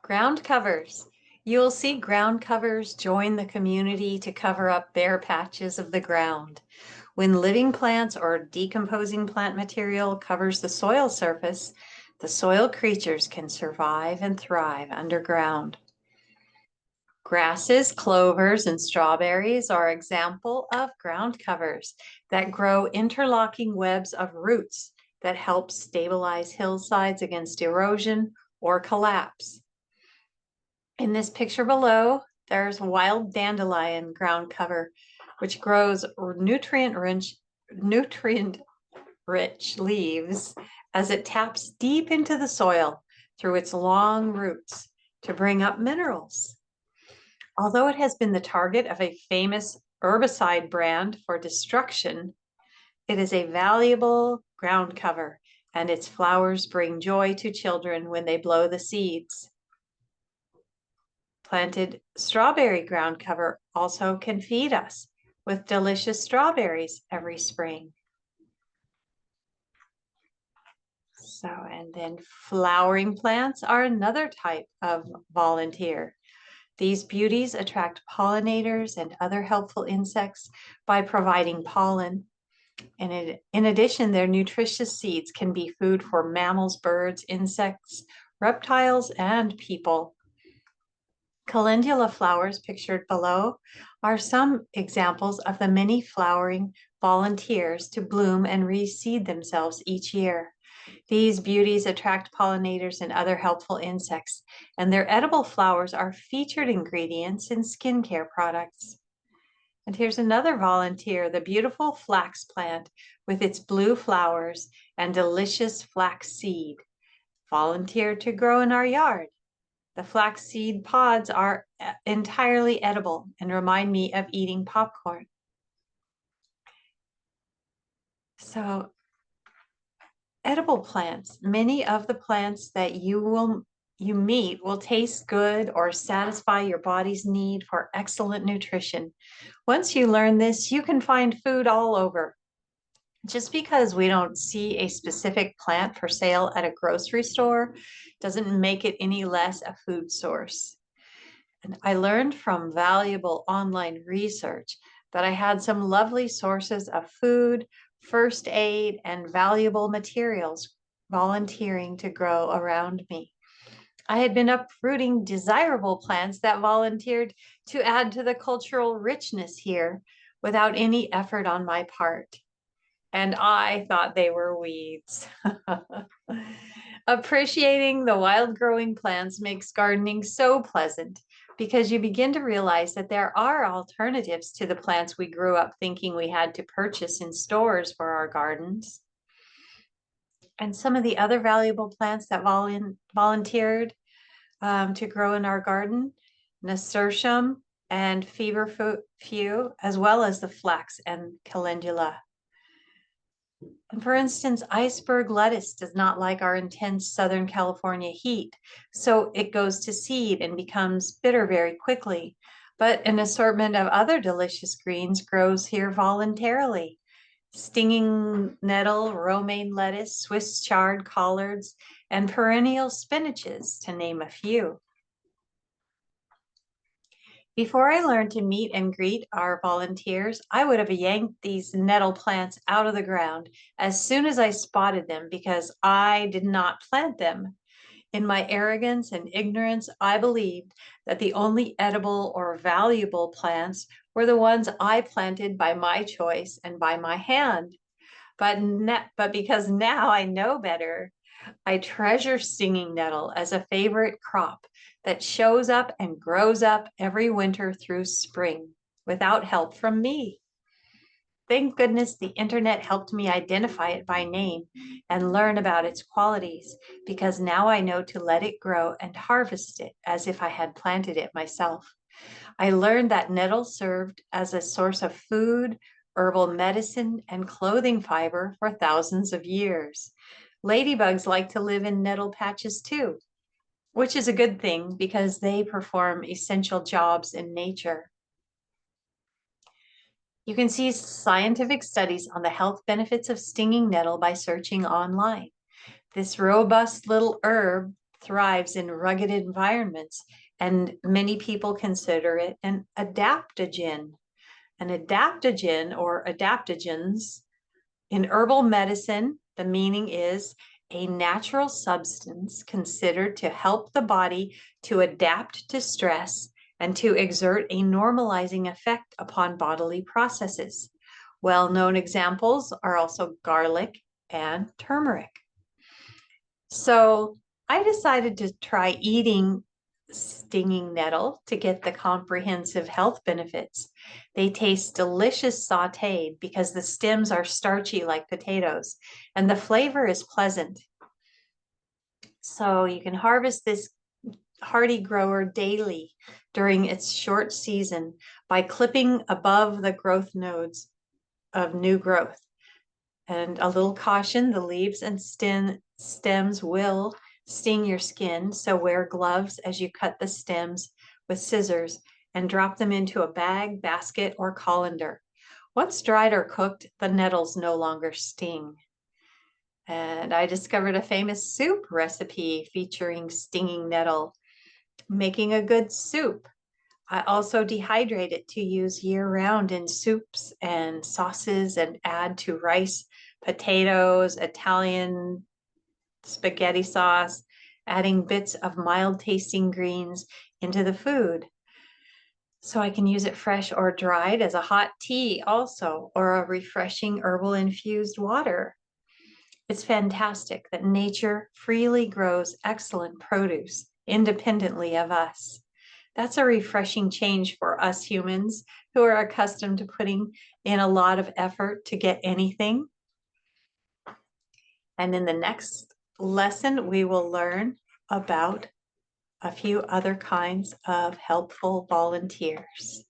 Ground covers. You'll see ground covers join the community to cover up bare patches of the ground. When living plants or decomposing plant material covers the soil surface, the soil creatures can survive and thrive underground. Grasses, clovers, and strawberries are example of ground covers that grow interlocking webs of roots that help stabilize hillsides against erosion or collapse. In this picture below, there's wild dandelion ground cover, which grows nutrient-rich leaves as it taps deep into the soil through its long roots to bring up minerals. Although it has been the target of a famous herbicide brand for destruction, it is a valuable ground cover, and its flowers bring joy to children when they blow the seeds. Planted strawberry ground cover also can feed us with delicious strawberries every spring. And then flowering plants are another type of volunteer. These beauties attract pollinators and other helpful insects by providing pollen. And in addition, their nutritious seeds can be food for mammals, birds, insects, reptiles, and people. Calendula flowers pictured below are some examples of the many flowering volunteers to bloom and reseed themselves each year. These beauties attract pollinators and other helpful insects, and their edible flowers are featured ingredients in skincare products. And here's another volunteer, the beautiful flax plant with its blue flowers and delicious flax seed, volunteered to grow in our yard. The flaxseed pods are entirely edible and remind me of eating popcorn. So, edible plants. Many of the plants that you meet will taste good or satisfy your body's need for excellent nutrition. Once you learn this, you can find food all over. Just because we don't see a specific plant for sale at a grocery store doesn't make it any less a food source. And I learned from valuable online research that I had some lovely sources of food, first aid, and valuable materials volunteering to grow around me. I had been uprooting desirable plants that volunteered to add to the cultural richness here without any effort on my part. And I thought they were weeds. Appreciating the wild growing plants makes gardening so pleasant because you begin to realize that there are alternatives to the plants we grew up thinking we had to purchase in stores for our gardens. And some of the other valuable plants that volunteered to grow in our garden, nasturtium and feverfew, as well as the flax and calendula. And for instance, iceberg lettuce does not like our intense Southern California heat, so it goes to seed and becomes bitter very quickly. But an assortment of other delicious greens grows here voluntarily. Stinging nettle, romaine lettuce, Swiss chard, collards, and perennial spinaches, to name a few. Before I learned to meet and greet our volunteers, I would have yanked these nettle plants out of the ground as soon as I spotted them because I did not plant them. In my arrogance and ignorance, I believed that the only edible or valuable plants were the ones I planted by my choice and by my hand. But because now I know better, I treasure stinging nettle as a favorite crop that shows up and grows up every winter through spring without help from me. Thank goodness the internet helped me identify it by name and learn about its qualities, because now I know to let it grow and harvest it as if I had planted it myself. I learned that nettle served as a source of food, herbal medicine, and clothing fiber for thousands of years. Ladybugs like to live in nettle patches too, which is a good thing because they perform essential jobs in nature. You can see scientific studies on the health benefits of stinging nettle by searching online. This robust little herb thrives in rugged environments, and many people consider it an adaptogen. An adaptogen or adaptogens in herbal medicine, the meaning is a natural substance considered to help the body to adapt to stress and to exert a normalizing effect upon bodily processes. Well-known examples are also garlic and turmeric. So I decided to try eating stinging nettle to get the comprehensive health benefits. They taste delicious sauteed because the stems are starchy like potatoes, and the flavor is pleasant. So you can harvest this hardy grower daily during its short season by clipping above the growth nodes of new growth. And a little caution, the leaves and stems will sting your skin, so wear gloves as you cut the stems with scissors and drop them into a bag, basket, or colander. Once dried or cooked, the nettles no longer sting. And I discovered a famous soup recipe featuring stinging nettle, making a good soup. I also dehydrate it to use year-round in soups and sauces and add to rice, potatoes, Italian spaghetti sauce, adding bits of mild-tasting greens into the food. So I can use it fresh or dried as a hot tea also, or a refreshing herbal infused water. It's fantastic that nature freely grows excellent produce independently of us. That's a refreshing change for us humans who are accustomed to putting in a lot of effort to get anything. And in the next lesson, we will learn about a few other kinds of helpful volunteers.